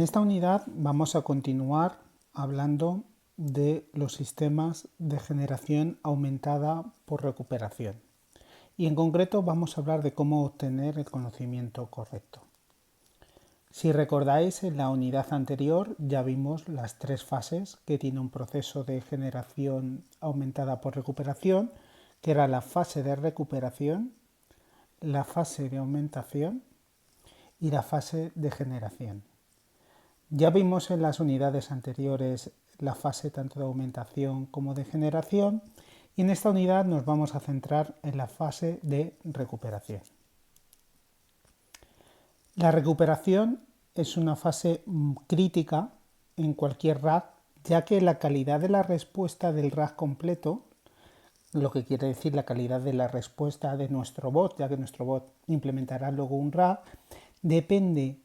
En esta unidad vamos a continuar hablando de los sistemas de generación aumentada por recuperación. Y en concreto vamos a hablar de cómo obtener el conocimiento correcto. Si recordáis, en la unidad anterior ya vimos las tres fases que tiene un proceso de generación aumentada por recuperación, que era la fase de recuperación, la fase de aumentación y la fase de generación. Ya vimos en las unidades anteriores la fase tanto de aumentación como de generación y en esta unidad nos vamos a centrar en la fase de recuperación. La recuperación es una fase crítica en cualquier RAG, ya que la calidad de la respuesta del RAG completo, lo que quiere decir la calidad de la respuesta de nuestro bot, ya que nuestro bot implementará luego un RAG, depende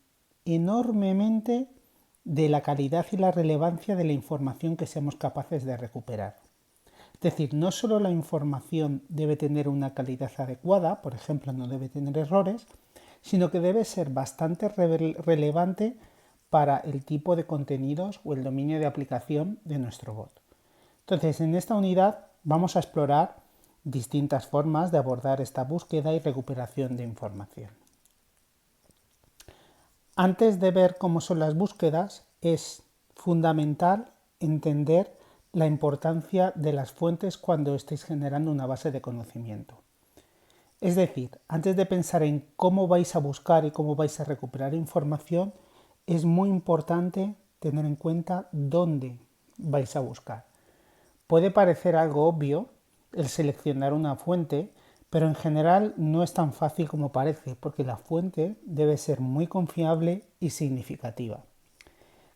enormemente de la calidad y la relevancia de la información que seamos capaces de recuperar. Es decir, no solo la información debe tener una calidad adecuada, por ejemplo, no debe tener errores, sino que debe ser bastante relevante para el tipo de contenidos o el dominio de aplicación de nuestro bot. Entonces, en esta unidad vamos a explorar distintas formas de abordar esta búsqueda y recuperación de información. Antes de ver cómo son las búsquedas, es fundamental entender la importancia de las fuentes cuando estéis generando una base de conocimiento. Es decir, antes de pensar en cómo vais a buscar y cómo vais a recuperar información, es muy importante tener en cuenta dónde vais a buscar. Puede parecer algo obvio el seleccionar una fuente, pero en general no es tan fácil como parece, porque la fuente debe ser muy confiable y significativa.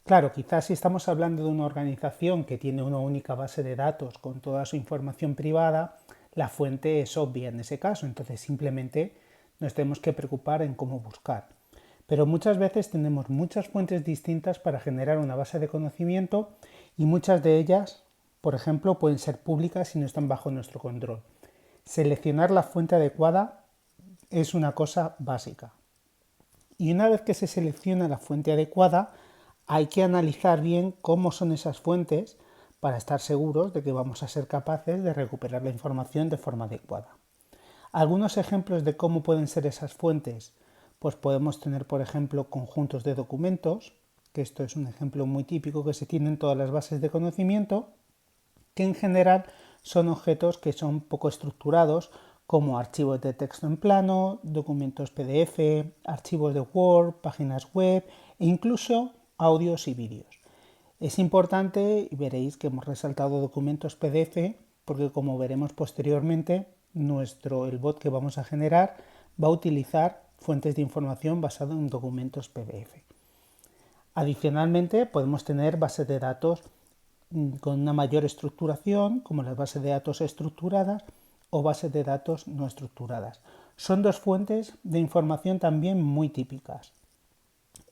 Claro, quizás si estamos hablando de una organización que tiene una única base de datos con toda su información privada, la fuente es obvia en ese caso, entonces simplemente nos tenemos que preocupar en cómo buscar. Pero muchas veces tenemos muchas fuentes distintas para generar una base de conocimiento y muchas de ellas, por ejemplo, pueden ser públicas y no están bajo nuestro control. Seleccionar la fuente adecuada es una cosa básica. Y una vez que se selecciona la fuente adecuada, hay que analizar bien cómo son esas fuentes para estar seguros de que vamos a ser capaces de recuperar la información de forma adecuada. Algunos ejemplos de cómo pueden ser esas fuentes, pues podemos tener, por ejemplo, conjuntos de documentos, que esto es un ejemplo muy típico que se tiene en todas las bases de conocimiento, que en general son objetos que son poco estructurados, como archivos de texto en plano, documentos PDF, archivos de Word, páginas web e incluso audios y vídeos. Es importante, y veréis que hemos resaltado documentos PDF, porque como veremos posteriormente, el bot que vamos a generar va a utilizar fuentes de información basadas en documentos PDF. Adicionalmente, podemos tener bases de datos con una mayor estructuración, como las bases de datos estructuradas o bases de datos no estructuradas. Son dos fuentes de información también muy típicas.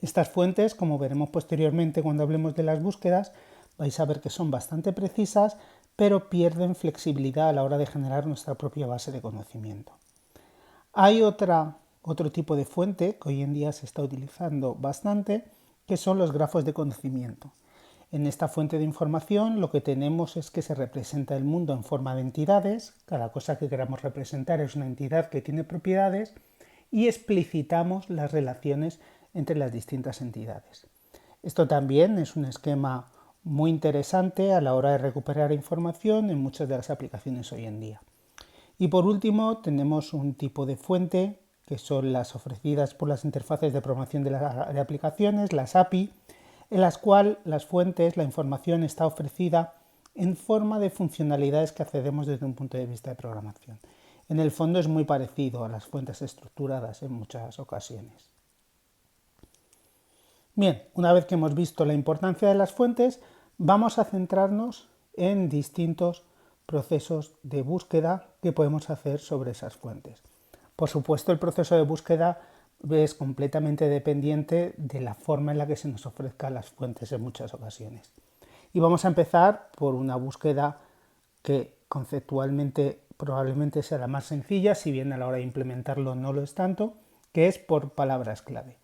Estas fuentes, como veremos posteriormente cuando hablemos de las búsquedas, vais a ver que son bastante precisas, pero pierden flexibilidad a la hora de generar nuestra propia base de conocimiento. Hay otro tipo de fuente que hoy en día se está utilizando bastante, que son los grafos de conocimiento. En esta fuente de información lo que tenemos es que se representa el mundo en forma de entidades, cada cosa que queramos representar es una entidad que tiene propiedades y explicitamos las relaciones entre las distintas entidades. Esto también es un esquema muy interesante a la hora de recuperar información en muchas de las aplicaciones hoy en día. Y por último tenemos un tipo de fuente que son las ofrecidas por las interfaces de programación de aplicaciones, las API, en las cuales las fuentes, la información está ofrecida en forma de funcionalidades que accedemos desde un punto de vista de programación. En el fondo es muy parecido a las fuentes estructuradas en muchas ocasiones. Bien, una vez que hemos visto la importancia de las fuentes, vamos a centrarnos en distintos procesos de búsqueda que podemos hacer sobre esas fuentes. Por supuesto, el proceso de búsqueda es completamente dependiente de la forma en la que se nos ofrezcan las fuentes en muchas ocasiones. Y vamos a empezar por una búsqueda que conceptualmente probablemente sea la más sencilla, si bien a la hora de implementarlo no lo es tanto, que es por palabras clave.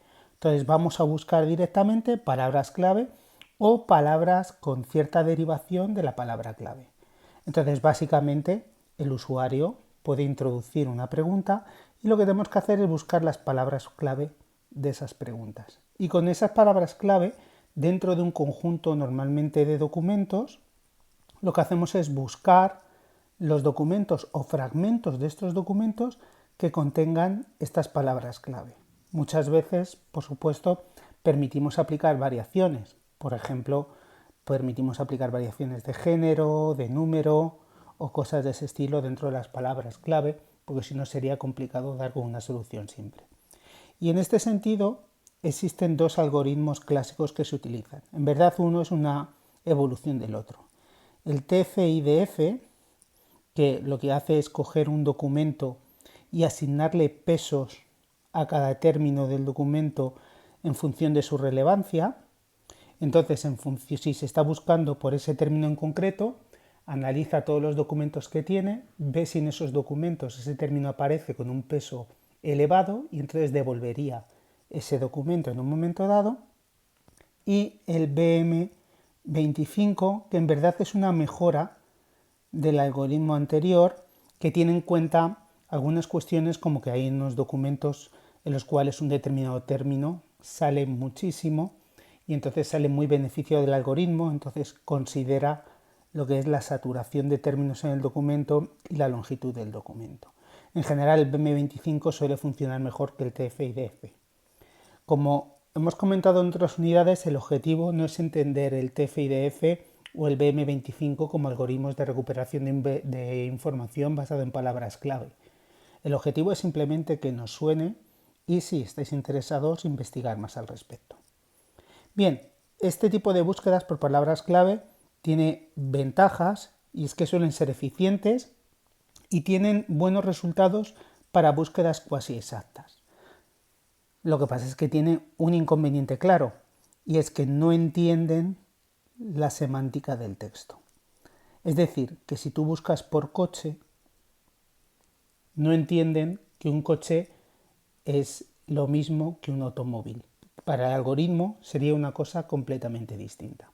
Entonces vamos a buscar directamente palabras clave o palabras con cierta derivación de la palabra clave. Entonces básicamente el usuario puede introducir una pregunta y lo que tenemos que hacer es buscar las palabras clave de esas preguntas. Y con esas palabras clave, dentro de un conjunto normalmente de documentos, lo que hacemos es buscar los documentos o fragmentos de estos documentos que contengan estas palabras clave. Muchas veces, por supuesto, permitimos aplicar variaciones. Por ejemplo, permitimos aplicar variaciones de género, de número o cosas de ese estilo dentro de las palabras clave, porque si no sería complicado dar con una solución simple. Y en este sentido existen dos algoritmos clásicos que se utilizan. En verdad uno es una evolución del otro. El TF-IDF, que lo que hace es coger un documento y asignarle pesos a cada término del documento en función de su relevancia. Entonces, si se está buscando por ese término en concreto, analiza todos los documentos que tiene, ve si en esos documentos ese término aparece con un peso elevado y entonces devolvería ese documento en un momento dado. Y el BM25, que en verdad es una mejora del algoritmo anterior, que tiene en cuenta algunas cuestiones como que hay unos documentos en los cuales un determinado término sale muchísimo y entonces sale muy beneficio del algoritmo, entonces considera lo que es la saturación de términos en el documento y la longitud del documento. En general el BM25 suele funcionar mejor que el TF-IDF. Como hemos comentado en otras unidades, el objetivo no es entender el TF-IDF o el BM25 como algoritmos de recuperación de información basado en palabras clave. El objetivo es simplemente que nos suene y, si estáis interesados, investigar más al respecto. Bien, este tipo de búsquedas por palabras clave tiene ventajas y es que suelen ser eficientes y tienen buenos resultados para búsquedas cuasi exactas. Lo que pasa es que tienen un inconveniente claro y es que no entienden la semántica del texto. Es decir, que si tú buscas por coche, no entienden que un coche es lo mismo que un automóvil. Para el algoritmo sería una cosa completamente distinta.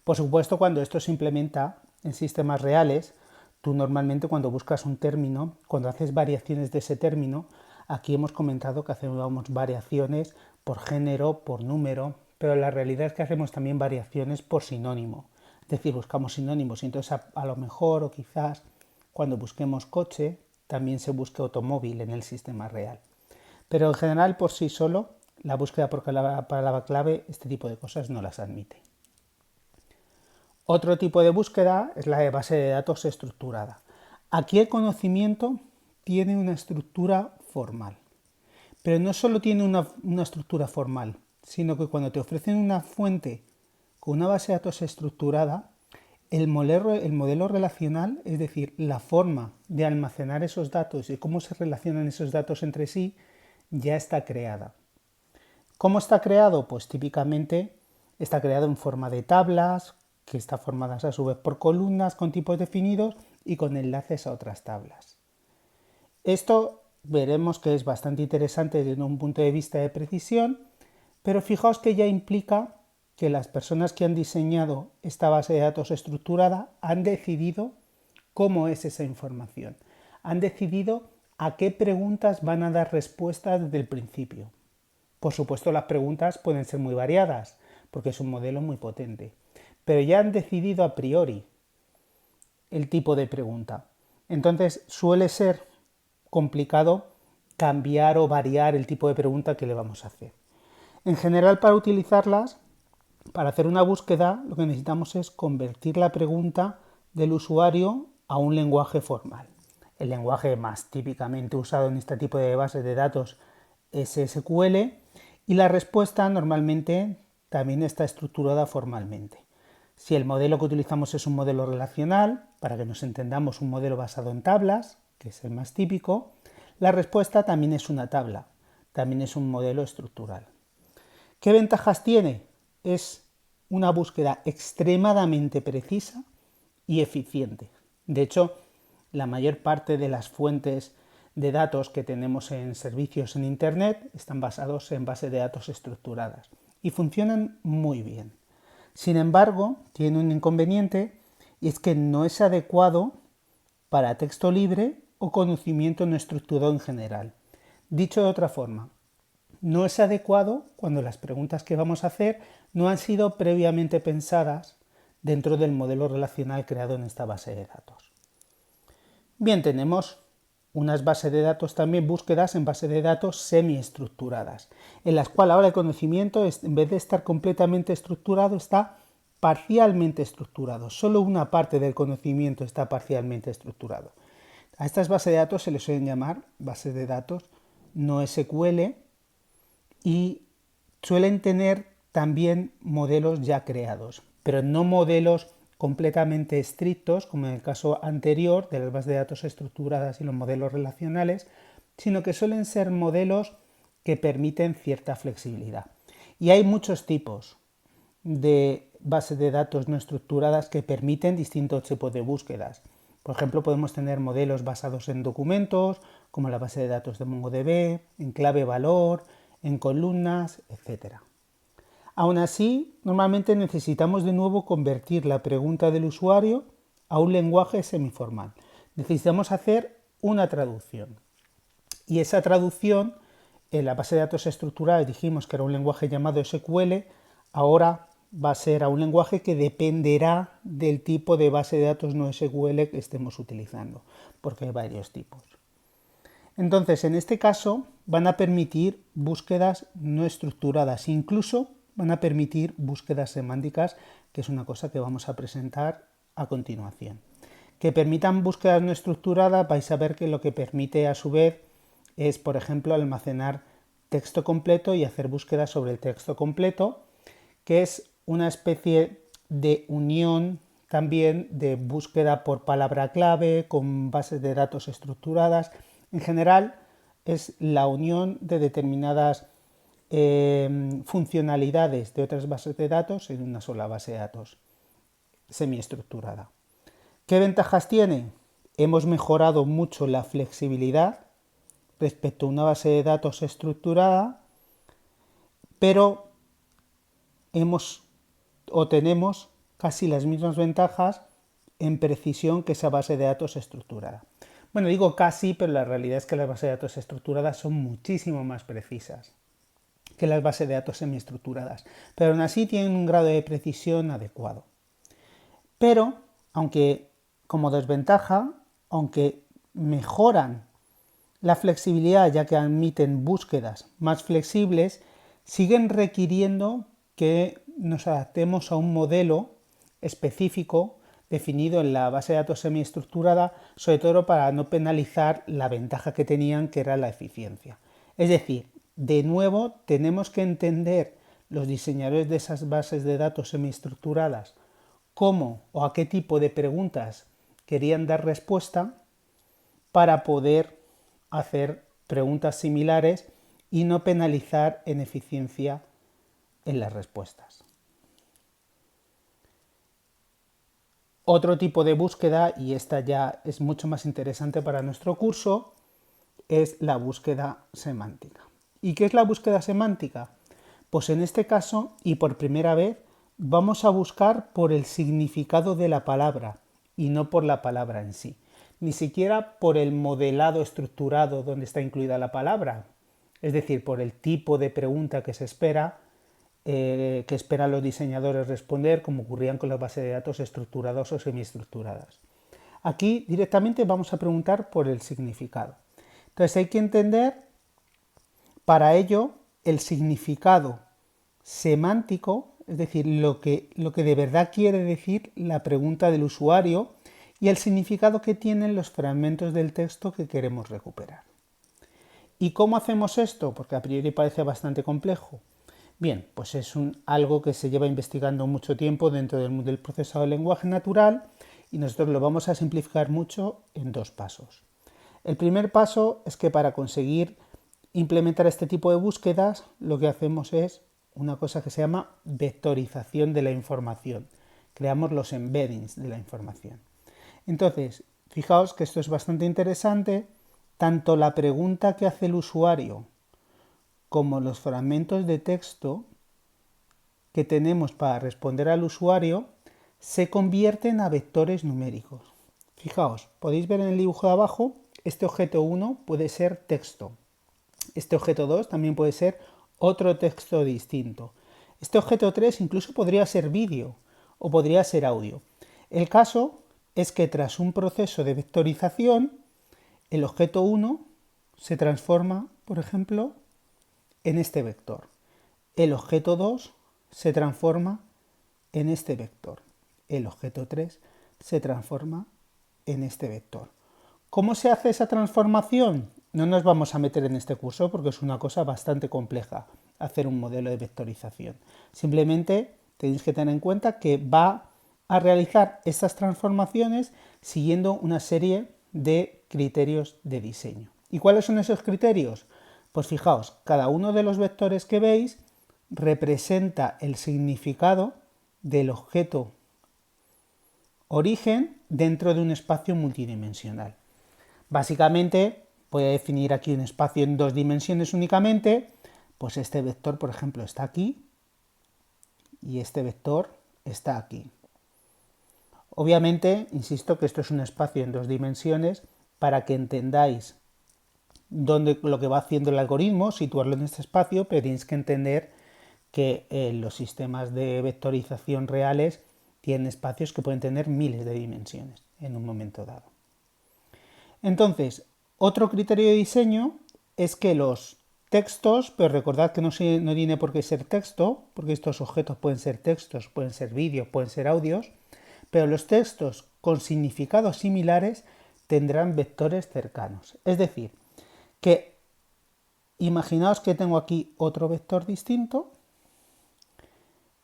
Por supuesto, cuando esto se implementa en sistemas reales, tú normalmente cuando buscas un término, cuando haces variaciones de ese término, aquí hemos comentado que hacemos variaciones por género, por número, pero la realidad es que hacemos también variaciones por sinónimo. Es decir, buscamos sinónimos y entonces a lo mejor o quizás cuando busquemos coche también se busque automóvil en el sistema real. Pero en general por sí solo la búsqueda por palabra clave este tipo de cosas no las admite. Otro tipo de búsqueda es la de base de datos estructurada. Aquí el conocimiento tiene una estructura formal. Pero no solo tiene una estructura formal, sino que cuando te ofrecen una fuente con una base de datos estructurada, el modelo relacional, es decir, la forma de almacenar esos datos y cómo se relacionan esos datos entre sí, ya está creada. ¿Cómo está creado? Pues típicamente está creado en forma de tablas, que están formadas a su vez por columnas con tipos definidos y con enlaces a otras tablas. Esto veremos que es bastante interesante desde un punto de vista de precisión, pero fijaos que ya implica que las personas que han diseñado esta base de datos estructurada han decidido cómo es esa información. Han decidido a qué preguntas van a dar respuesta desde el principio. Por supuesto, las preguntas pueden ser muy variadas, porque es un modelo muy potente, pero ya han decidido a priori el tipo de pregunta. Entonces suele ser complicado cambiar o variar el tipo de pregunta que le vamos a hacer. En general, para utilizarlas, para hacer una búsqueda, lo que necesitamos es convertir la pregunta del usuario a un lenguaje formal. El lenguaje más típicamente usado en este tipo de bases de datos es SQL y la respuesta normalmente también está estructurada formalmente. Si el modelo que utilizamos es un modelo relacional, para que nos entendamos un modelo basado en tablas, que es el más típico, la respuesta también es una tabla, también es un modelo estructural. ¿Qué ventajas tiene? Es una búsqueda extremadamente precisa y eficiente. De hecho, la mayor parte de las fuentes de datos que tenemos en servicios en Internet están basados en bases de datos estructuradas y funcionan muy bien. Sin embargo, tiene un inconveniente y es que no es adecuado para texto libre o conocimiento no estructurado en general. Dicho de otra forma, no es adecuado cuando las preguntas que vamos a hacer no han sido previamente pensadas dentro del modelo relacional creado en esta base de datos. Bien, tenemos unas bases de datos también, búsquedas en bases de datos semiestructuradas, en las cuales ahora el conocimiento, en vez de estar completamente estructurado, está parcialmente estructurado. Solo una parte del conocimiento está parcialmente estructurado. A estas bases de datos se les suelen llamar bases de datos no SQL y suelen tener también modelos ya creados, pero no modelos completamente estrictos, como en el caso anterior de las bases de datos estructuradas y los modelos relacionales, sino que suelen ser modelos que permiten cierta flexibilidad. Y hay muchos tipos de bases de datos no estructuradas que permiten distintos tipos de búsquedas. Por ejemplo, podemos tener modelos basados en documentos, como la base de datos de MongoDB, en clave valor, en columnas, etc. Aún así, normalmente necesitamos de nuevo convertir la pregunta del usuario a un lenguaje semiformal. Necesitamos hacer una traducción. Y esa traducción, en la base de datos estructurada dijimos que era un lenguaje llamado SQL, ahora va a ser a un lenguaje que dependerá del tipo de base de datos no SQL que estemos utilizando, porque hay varios tipos. Entonces, en este caso, van a permitir búsquedas no estructuradas, incluso van a permitir búsquedas semánticas, que es una cosa que vamos a presentar a continuación. Que permitan búsquedas no estructuradas, vais a ver que lo que permite a su vez es, por ejemplo, almacenar texto completo y hacer búsquedas sobre el texto completo, que es una especie de unión también de búsqueda por palabra clave con bases de datos estructuradas. En general, es la unión de determinadas funcionalidades de otras bases de datos en una sola base de datos semiestructurada. ¿Qué ventajas tiene? Hemos mejorado mucho la flexibilidad respecto a una base de datos estructurada, pero tenemos casi las mismas ventajas en precisión que esa base de datos estructurada. Bueno, digo casi, pero la realidad es que las bases de datos estructuradas son muchísimo más precisas que las bases de datos semiestructuradas, pero aún así tienen un grado de precisión adecuado. Pero, aunque como desventaja, aunque mejoran la flexibilidad ya que admiten búsquedas más flexibles, siguen requiriendo que nos adaptemos a un modelo específico definido en la base de datos semiestructurada, sobre todo para no penalizar la ventaja que tenían, que era la eficiencia. Es decir, de nuevo tenemos que entender los diseñadores de esas bases de datos semiestructuradas cómo o a qué tipo de preguntas querían dar respuesta para poder hacer preguntas similares y no penalizar en eficiencia en las respuestas. Otro tipo de búsqueda, y esta ya es mucho más interesante para nuestro curso, es la búsqueda semántica. ¿Y qué es la búsqueda semántica? Pues en este caso, y por primera vez, vamos a buscar por el significado de la palabra y no por la palabra en sí. Ni siquiera por el modelado estructurado donde está incluida la palabra, es decir, por el tipo de pregunta que se espera, que esperan los diseñadores responder, como ocurrían con las bases de datos estructuradas o semiestructuradas. Aquí directamente vamos a preguntar por el significado. Entonces hay que entender para ello el significado semántico, es decir, lo que de verdad quiere decir la pregunta del usuario y el significado que tienen los fragmentos del texto que queremos recuperar. ¿Y cómo hacemos esto? Porque a priori parece bastante complejo. Bien, pues es algo que se lleva investigando mucho tiempo dentro del procesado de lenguaje natural y nosotros lo vamos a simplificar mucho en dos pasos. El primer paso es que para conseguir implementar este tipo de búsquedas lo que hacemos es una cosa que se llama vectorización de la información. Creamos los embeddings de la información. Entonces, fijaos que esto es bastante interesante. tanto la pregunta que hace el usuario como los fragmentos de texto que tenemos para responder al usuario se convierten a vectores numéricos. Fijaos, podéis ver en el dibujo de abajo, este objeto 1 puede ser texto. Este objeto 2 también puede ser otro texto distinto. Este objeto 3 incluso podría ser vídeo o podría ser audio. El caso es que tras un proceso de vectorización, el objeto 1 se transforma, por ejemplo, en este vector. El objeto 2 se transforma en este vector. El objeto 3 se transforma en este vector. ¿Cómo se hace esa transformación? No nos vamos a meter en este curso porque es una cosa bastante compleja hacer un modelo de vectorización. Simplemente tenéis que tener en cuenta que va a realizar estas transformaciones siguiendo una serie de criterios de diseño. ¿Y cuáles son esos criterios? Pues fijaos, cada uno de los vectores que veis representa el significado del objeto origen dentro de un espacio multidimensional. Básicamente, voy a definir aquí un espacio en 2 dimensiones únicamente, pues este vector, por ejemplo, está aquí y este vector está aquí. Obviamente, insisto que esto es un espacio en 2 dimensiones para que entendáis lo que va haciendo el algoritmo, situarlo en este espacio, pero tenéis que entender que los sistemas de vectorización reales tienen espacios que pueden tener miles de dimensiones en un momento dado. Entonces, otro criterio de diseño es que los textos, pero recordad que no tiene por qué ser texto, porque estos objetos pueden ser textos, pueden ser vídeos, pueden ser audios, pero los textos con significados similares tendrán vectores cercanos. Es decir, que imaginaos que tengo aquí otro vector distinto.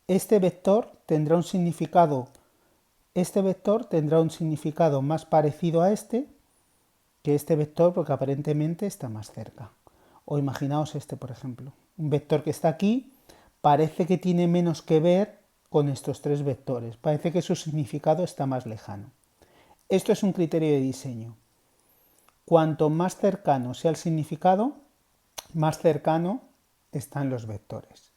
Este vector tendrá un significado más parecido a este que este vector porque aparentemente está más cerca. O imaginaos este, por ejemplo. Un vector que está aquí parece que tiene menos que ver con estos 3 vectores. Parece que su significado está más lejano. Esto es un criterio de diseño. Cuanto más cercano sea el significado, más cercano están los vectores.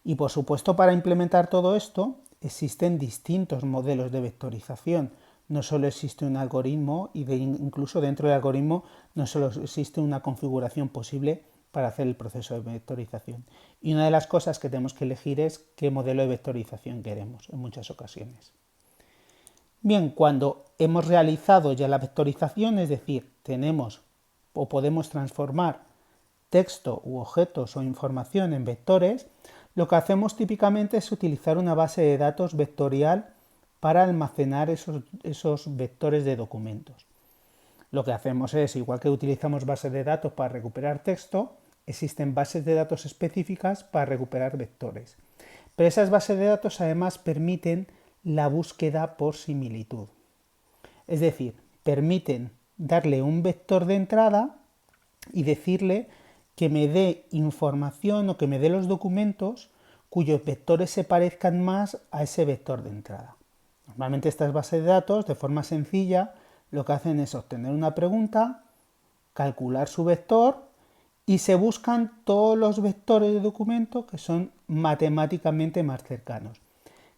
Y por supuesto, para implementar todo esto existen distintos modelos de vectorización. No solo existe un algoritmo y incluso dentro del algoritmo no solo existe una configuración posible para hacer el proceso de vectorización. Y una de las cosas que tenemos que elegir es qué modelo de vectorización queremos en muchas ocasiones. Bien, cuando hemos realizado ya la vectorización, es decir, tenemos o podemos transformar texto u objetos o información en vectores, lo que hacemos típicamente es utilizar una base de datos vectorial para almacenar esos vectores de documentos. Lo que hacemos es, igual que utilizamos bases de datos para recuperar texto, existen bases de datos específicas para recuperar vectores. Pero esas bases de datos además permiten la búsqueda por similitud. Es decir, permiten darle un vector de entrada y decirle que me dé información o que me dé los documentos cuyos vectores se parezcan más a ese vector de entrada. Normalmente estas bases de datos, de forma sencilla, lo que hacen es obtener una pregunta, calcular su vector y se buscan todos los vectores de documento que son matemáticamente más cercanos.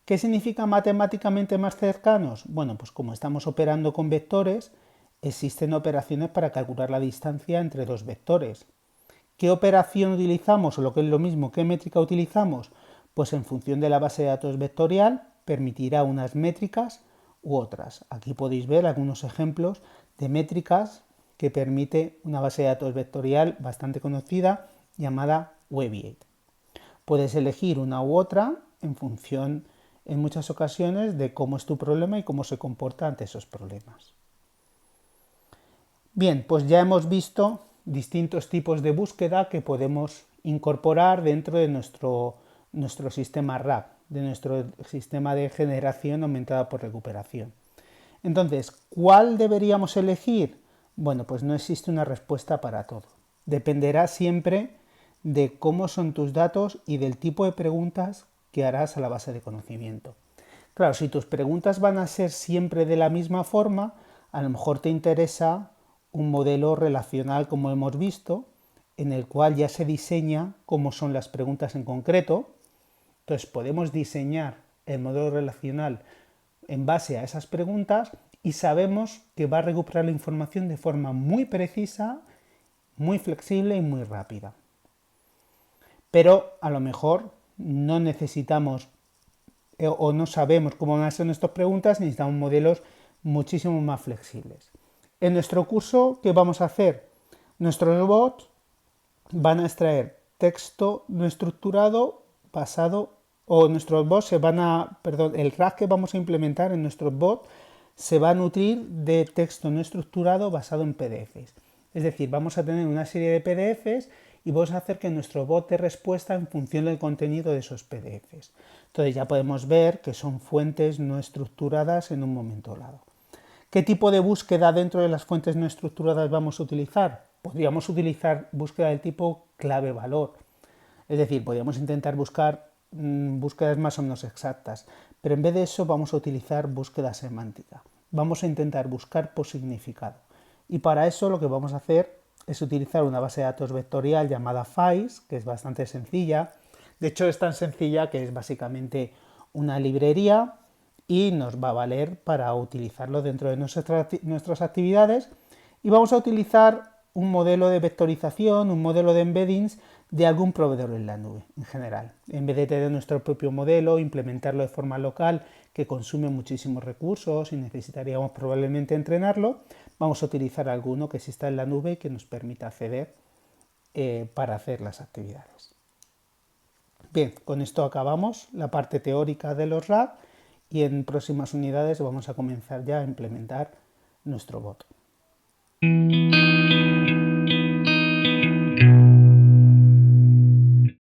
¿Qué significa matemáticamente más cercanos? Bueno, pues como estamos operando con vectores, existen operaciones para calcular la distancia entre 2 vectores. ¿Qué operación utilizamos o lo que es lo mismo, qué métrica utilizamos? Pues en función de la base de datos vectorial permitirá unas métricas u otras. Aquí podéis ver algunos ejemplos de métricas que permite una base de datos vectorial bastante conocida llamada Weaviate. Puedes elegir una u otra en función, en muchas ocasiones, de cómo es tu problema y cómo se comporta ante esos problemas. Bien, pues ya hemos visto distintos tipos de búsqueda que podemos incorporar dentro de nuestro sistema RAG, de nuestro sistema de generación aumentada por recuperación. Entonces, ¿cuál deberíamos elegir? Bueno, pues no existe una respuesta para todo. Dependerá siempre de cómo son tus datos y del tipo de preguntas que harás a la base de conocimiento. Claro, si tus preguntas van a ser siempre de la misma forma, a lo mejor te interesa un modelo relacional como hemos visto, en el cual ya se diseña cómo son las preguntas en concreto. Entonces podemos diseñar el modelo relacional en base a esas preguntas y sabemos que va a recuperar la información de forma muy precisa, muy flexible y muy rápida. Pero a lo mejor no necesitamos o no sabemos cómo van a ser nuestras preguntas, necesitamos modelos muchísimo más flexibles. En nuestro curso, ¿qué vamos a hacer? Nuestros robots van a extraer texto no estructurado basado, o nuestros bots se van a, perdón, el RAG que vamos a implementar en nuestros bots se va a nutrir de texto no estructurado basado en PDFs. Es decir, vamos a tener una serie de PDFs y vamos a hacer que nuestro bot dé respuesta en función del contenido de esos PDFs. Entonces ya podemos ver que son fuentes no estructuradas en un momento dado. ¿Qué tipo de búsqueda dentro de las fuentes no estructuradas vamos a utilizar? Podríamos utilizar búsqueda del tipo clave-valor. Es decir, podríamos intentar buscar búsquedas más o menos exactas, pero en vez de eso vamos a utilizar búsqueda semántica. Vamos a intentar buscar por significado. Y para eso lo que vamos a hacer es utilizar una base de datos vectorial llamada FAIS, que es bastante sencilla. De hecho, es tan sencilla que es básicamente una librería y nos va a valer para utilizarlo dentro de nuestras actividades. Y vamos a utilizar un modelo de vectorización, un modelo de embeddings de algún proveedor en la nube en general. En vez de tener nuestro propio modelo, implementarlo de forma local, que consume muchísimos recursos y necesitaríamos probablemente entrenarlo, vamos a utilizar alguno que exista en la nube y que nos permita acceder para hacer las actividades. Bien, con esto acabamos la parte teórica de los RAG y en próximas unidades vamos a comenzar ya a implementar nuestro bot.